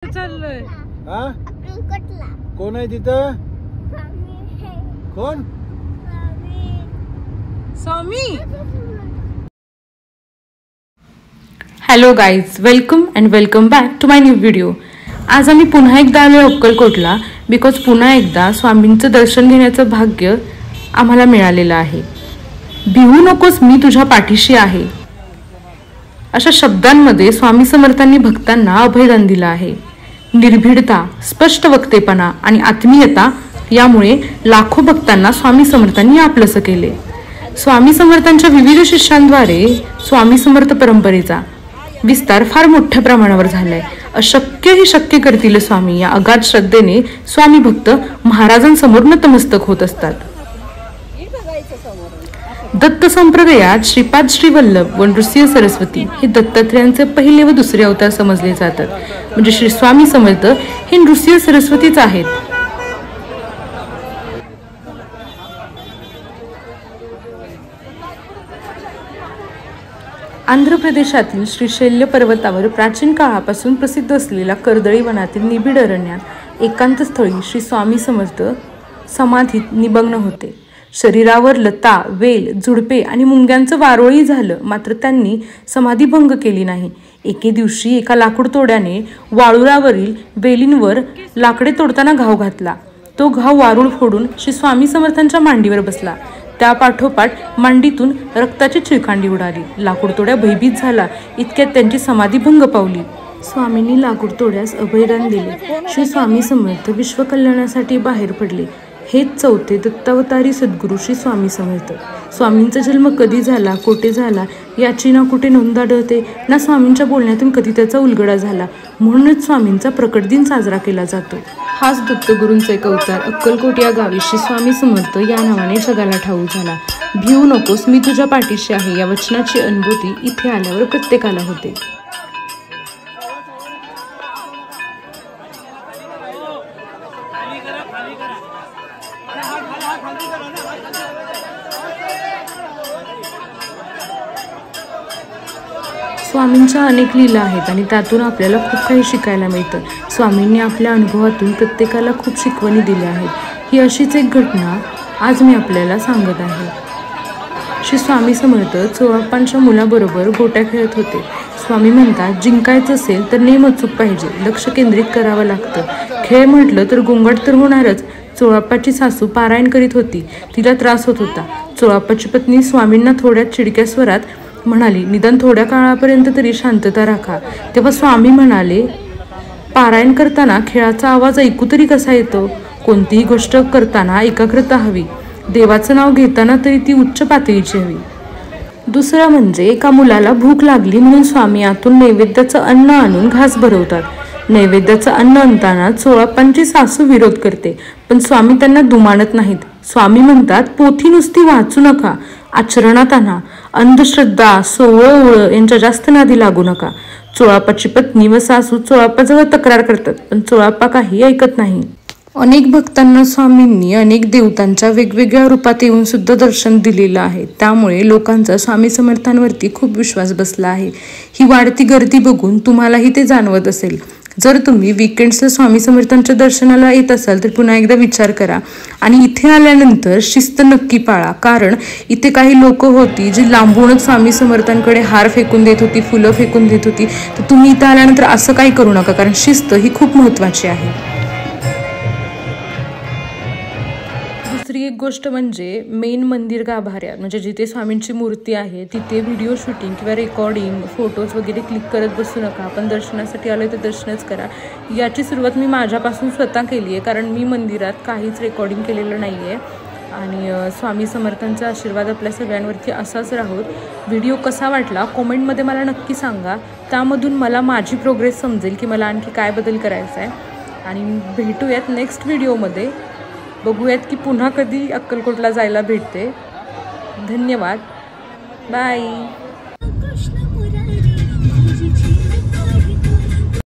चाललोय हा कोण आहे तिथं? कोण? Swami. Hello guys, welcome and welcome back to my new video. आज आम्ही पुन्हा एकदा आलो अक्कलकोटला बिकॉज पुन्हा एकदा स्वामींचं दर्शन घेण्याचं भाग्य आम्हाला मिळालेलं आहे. भिवू नकोस, मी तुझ्या पाठीशी आहे, अशा शब्दांमध्ये स्वामी समर्थांनी भक्तांना अभयदान दिलं आहे. निर्भीडता, स्पष्ट वक्तेपणा आणि आत्मीयता यामुळे लाखो भक्तांना स्वामी समर्थांनी आपलंसं केले. स्वामी समर्थांच्या विविध शिष्यांद्वारे स्वामी समर्थ परंपरेचा विस्तार फार मोठ्या प्रमाणावर झालाय. अशक्य ही शक्य करतील स्वामी या अगाध श्रद्धेने स्वामी भक्त महाराजांसमोर नतमस्तक होत असतात. दत्त संप्रदायात श्रीपाद श्री वल्लभ व नृसिंह सरस्वती हे दत्तात्रेयांचे पहिले व दुसरे अवतार समजले जातात. म्हणजे श्री स्वामी समर्थ हे नृसिंह सरस्वतीच आहेत. आंध्र प्रदेशातील श्रीशैल्य पर्वतावर प्राचीन काळापासून प्रसिद्ध असलेल्या कर्दळी वनातील निबिड अरण्यात एकांतस्थळी श्री स्वामी समर्थ समाधीत निमग्न होते. शरीरावर लता, वेल, झुडपे आणि मुंग्यांचं वारोळी झालं, मात्र त्यांनी समाधीभंग केली नाही. एके दिवशी एका लाकूड तोड्याने वाळूरावरील वेलींवर लाकडे तोडताना घाव घातला. तो घाव वारूळ फोडून श्री स्वामी समर्थांच्या मांडीवर बसला. त्या पाठोपाठ मांडीतून रक्ताची चिळकांडी उडाली. लाकूड तोड्या भयभीत झाला. इतक्यात त्यांची समाधीभंग पावली. स्वामींनी लाकूड तोड्यास अभयदान दिले. श्री स्वामी समर्थ विश्वकल्याणासाठी बाहेर पडले. हेच चौथे दत्तावतारी सद्गुरू श्री स्वामी समर्थ. स्वामींचा जन्म कधी झाला, कोठे झाला याची ना कुठे नोंद आढळते, ना स्वामींच्या बोलण्यातून कधी त्याचा उलगडा झाला. म्हणूनच स्वामींचा प्रकट दिन साजरा केला जातो. हाच दत्तगुरूंचा एक अवतार अक्कलकोट या गावी श्री स्वामी समर्थ या नावाने जगाला ठाऊक झाला. भिवू नकोस, मी तुझ्या पाठीशी आहे या वचनाची अनुभूती इथे आल्यावर प्रत्येकाला होते. स्वामींच्या अनेक लीला आहेत आणि त्यातून आपल्याला खूप काही शिकायला मिळतं. स्वामींनी आपल्या अनुभवातून प्रत्येकाला खूप शिकवणी दिल्या आहेत. ही अशीच एक घटना आज मी आपल्याला सांगत आहे. श्री स्वामी समर्थ चोळप्पांच्या मुलाबरोबर गोट्या खेळत होते. स्वामी म्हणतात, जिंकायचं असेल तर नेम अचूक पाहिजे, लक्ष केंद्रित करावं लागतं. खेळ म्हटलं तर गोंगाट तर होणारच. चोळप्पाची सासू पारायण करीत होती. तिला त्रास होत होता. चोळप्पाची पत्नी स्वामींना थोड्या चिडक्या स्वरात म्हणाली, निदान थोड्या काळापर्यंत तरी शांतता राखा. तेव्हा स्वामी म्हणाले, पारायण करताना खेळाचा आवाज ऐकू तरी कसा येतो? कोणतीही गोष्ट करताना एकाग्रता हवी. देवाचं नाव घेताना तरी ती उच्च पातळीची हवी. दुसरं म्हणजे एका मुलाला भूक लागली म्हणून स्वामी आतून नैवेद्याचं अन्न आणून घास भरवतात. नैवेद्याचं अन्न आणताना चोळप्पांची सासू विरोध करते, पण स्वामी त्यांना दुमानत नाहीत. स्वामी म्हणतात, पोथी नुसती वाचू नका, आचरणात आणा. अंधश्रद्धा, सोवळं यांच्या जास्त नादी लागू नका. चोळप्पाची पत्नी व सासू चोळप्पाजवळ तक्रार करतात, पण चोळप्पा काही ऐकत नाही. अनेक भक्तांना स्वामींनी अनेक देवतांच्या वेगवेगळ्या रूपात येऊन सुद्धा दर्शन दिलेलं आहे. त्यामुळे लोकांचा स्वामी समर्थांवरती खूप विश्वास बसला आहे. ही वाढती गर्दी बघून तुम्हालाही ते जाणवत असेल. जर तुम्ही वीकेंड्सला स्वामी समर्थांच्या दर्शनाला येत असाल तर पुन्हा एकदा विचार करा आणि इथे आल्यानंतर शिस्त नक्की पाळा. कारण इथे काही लोक होती जी लांबूनच स्वामी समर्थांकडे हार फेकून देत होती, फुलं फेकून देत होती. तर तुम्ही इथे आल्यानंतर असं काही करू नका, कारण शिस्त ही खूप महत्त्वाची आहे. दुसरी एक गोष्ट म्हणजे मेन मंदिर गाभाऱ्यात, म्हणजे जिथे स्वामींची मूर्ती आहे तिथे व्हिडिओ शूटिंग किंवा रेकॉर्डिंग, फोटोज वगैरे क्लिक करत बसू नका. आपण दर्शनासाठी आलो तर दर्शनच करा. याची सुरुवात मी माझ्यापासून स्वतः केली आहे, कारण मी मंदिरात काहीच रेकॉर्डिंग केलेलं नाही आहे. आणि स्वामी समर्थांचा आशीर्वाद आपल्या सगळ्यांवरती असाच राहोत. व्हिडिओ कसा वाटला कॉमेंटमध्ये मला नक्की सांगा. त्यामधून मला माझी प्रोग्रेस समजेल की मला आणखी काय बदल करायचा आहे. आणि भेटूयात नेक्स्ट व्हिडिओमध्ये. बघूयात की पुन्हा कधी अक्कलकोटला जायला भेटते. धन्यवाद. बाय.